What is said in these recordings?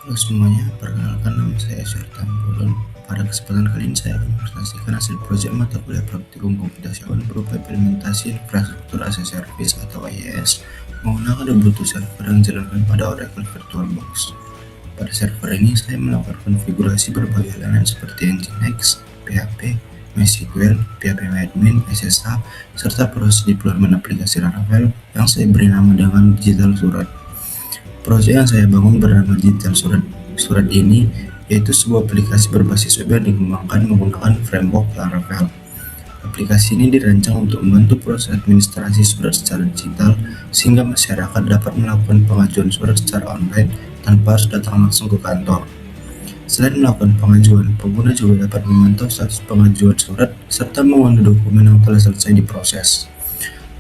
Halo semuanya, perkenalkan nama saya Syar Tambulun. Pada kesempatan kali ini saya akan mempresentasikan hasil proyek mata kuliah praktikum komputasi berupa implementasi infrastruktur as a service atau IaaS menggunakan Ubuntu server yang dijalankan pada Oracle VirtualBox. Pada server ini saya melakukan konfigurasi berbagai elemen seperti Nginx, PHP, MySQL, PHP-Admin, SSH, serta proses deployment aplikasi Laravel yang saya beri nama dengan Digital Surat. Proyek yang saya bangun bernama Digital Surat ini yaitu sebuah aplikasi berbasis web yang dikembangkan menggunakan framework Laravel. Aplikasi ini dirancang untuk membantu proses administrasi surat secara digital sehingga masyarakat dapat melakukan pengajuan surat secara online tanpa harus datang langsung ke kantor. Selain melakukan pengajuan, pengguna juga dapat memantau status pengajuan surat serta mengunduh dokumen yang telah selesai diproses.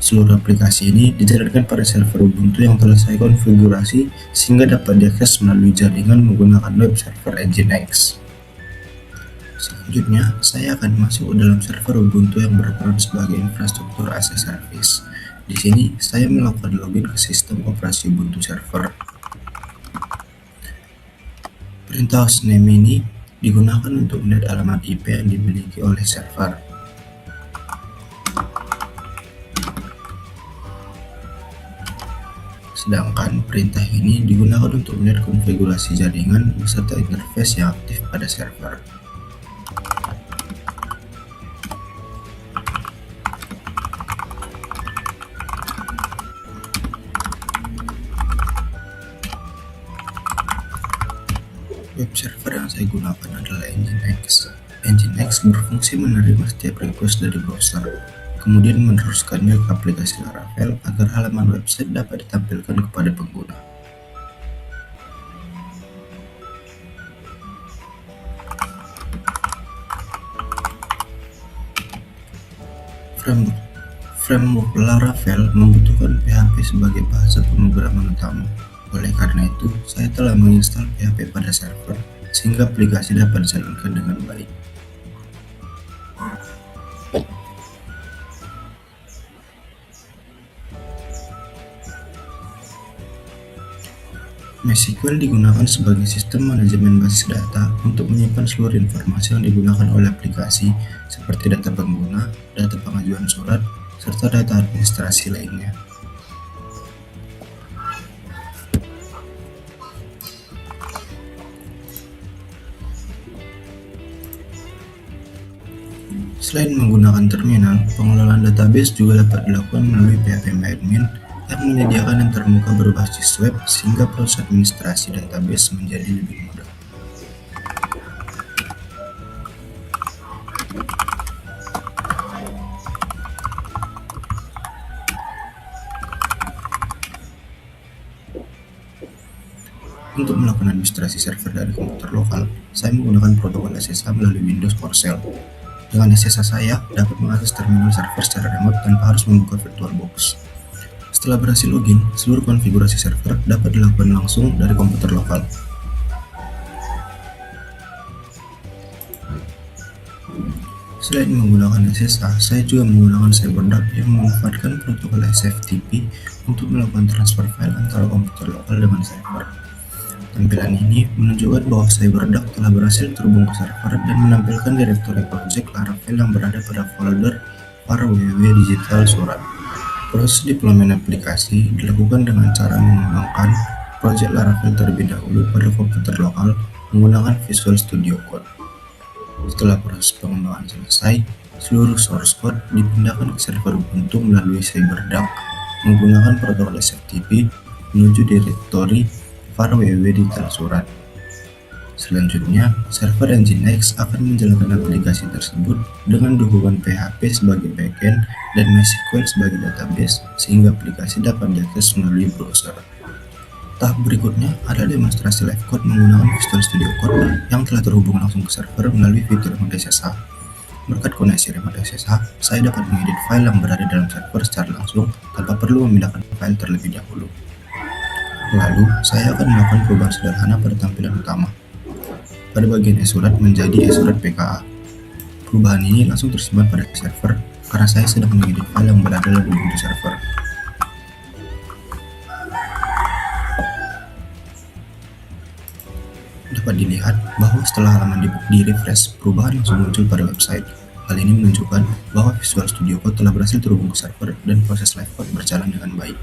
Seluruh aplikasi ini dijalankan pada server Ubuntu yang telah saya konfigurasi sehingga dapat diakses melalui jaringan menggunakan web server Nginx. Selanjutnya, saya akan masuk ke dalam server Ubuntu yang berperan sebagai infrastruktur as a service. Di sini, saya melakukan login ke sistem operasi Ubuntu server. Perintah hostname ini digunakan untuk melihat alamat IP yang dimiliki oleh server. Sedangkan perintah ini digunakan untuk melihat konfigurasi jaringan beserta interface yang aktif pada server. Web server yang saya gunakan adalah Nginx. Nginx berfungsi menerima setiap request dari browser, kemudian meneruskannya ke aplikasi Laravel agar halaman website dapat ditampilkan kepada pengguna. Framework Laravel membutuhkan PHP sebagai bahasa pemrograman utama. Oleh karena itu, saya telah menginstal PHP pada server sehingga aplikasi dapat dijalankan dengan baik. MySQL digunakan sebagai sistem manajemen basis data untuk menyimpan seluruh informasi yang digunakan oleh aplikasi seperti data pengguna, data pengajuan surat, serta data administrasi lainnya. Selain menggunakan terminal, pengelolaan database juga dapat dilakukan melalui PHP-Admin yang menyediakan yang terbuka berbasis web sehingga proses administrasi database menjadi lebih mudah. Untuk melakukan administrasi server dari komputer lokal, saya menggunakan protokol SSH melalui Windows PowerShell. Dengan SSH saya dapat mengakses terminal server secara remote tanpa harus membuka VirtualBox. Setelah berhasil login, seluruh konfigurasi server dapat dilakukan langsung dari komputer lokal. Selain menggunakan SSH, saya juga menggunakan CyberDuck yang memanfaatkan protokol SFTP untuk melakukan transfer file antara komputer lokal dengan server. Tampilan ini menunjukkan bahwa CyberDuck telah berhasil terhubung ke server dan menampilkan direktori project Laravel yang berada pada folder var www.digital surat. Proses deployment aplikasi dilakukan dengan cara mengembangkan proyek Laravel terlebih dahulu pada komputer lokal menggunakan Visual Studio Code. Setelah proses pengembangan selesai, seluruh source code dipindahkan ke server Ubuntu melalui CyberDuck menggunakan protokol SFTP menuju direktori var www.digital surat. Selanjutnya, server Nginx akan menjalankan aplikasi tersebut dengan dukungan PHP sebagai backend dan MySQL sebagai database sehingga aplikasi dapat diakses melalui browser. Tahap berikutnya ada demonstrasi live code menggunakan Visual Studio Code yang telah terhubung langsung ke server melalui fitur remote SSH. Berkat koneksi remote SSH, saya dapat mengedit file yang berada dalam server secara langsung tanpa perlu memindahkan file terlebih dahulu. Lalu, saya akan melakukan perubahan sederhana pada tampilan utama. Pada bagian e-surat menjadi e-surat PKA. Perubahan ini langsung tersimpan pada server karena saya sedang mengedit file yang berada di Ubuntu server. dapat dilihat bahwa setelah halaman di-refresh, perubahan langsung muncul pada website. Hal ini menunjukkan bahwa Visual Studio Code telah berhasil terhubung ke server dan proses live code berjalan dengan baik.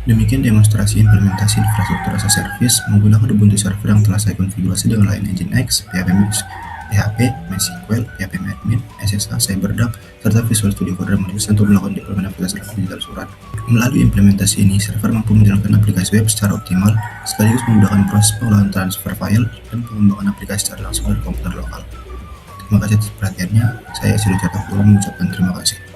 Demikian demonstrasi implementasi infrastruktur as a service menggunakan Ubuntu Server yang telah saya konfigurasi dengan lain Nginx, PHP, MySQL, PHP-Admin, SSH, CyberDuck, serta Visual Studio Code Remedies untuk melakukan deployment aplikasi digital surat. Melalui implementasi ini, server mampu menjalankan aplikasi web secara optimal, sekaligus memudahkan proses pengolahan transfer file dan pengembangan aplikasi secara langsung dari komputer lokal. Terima kasih atas perhatiannya. Saya Yasir Ucapta mengucapkan terima kasih.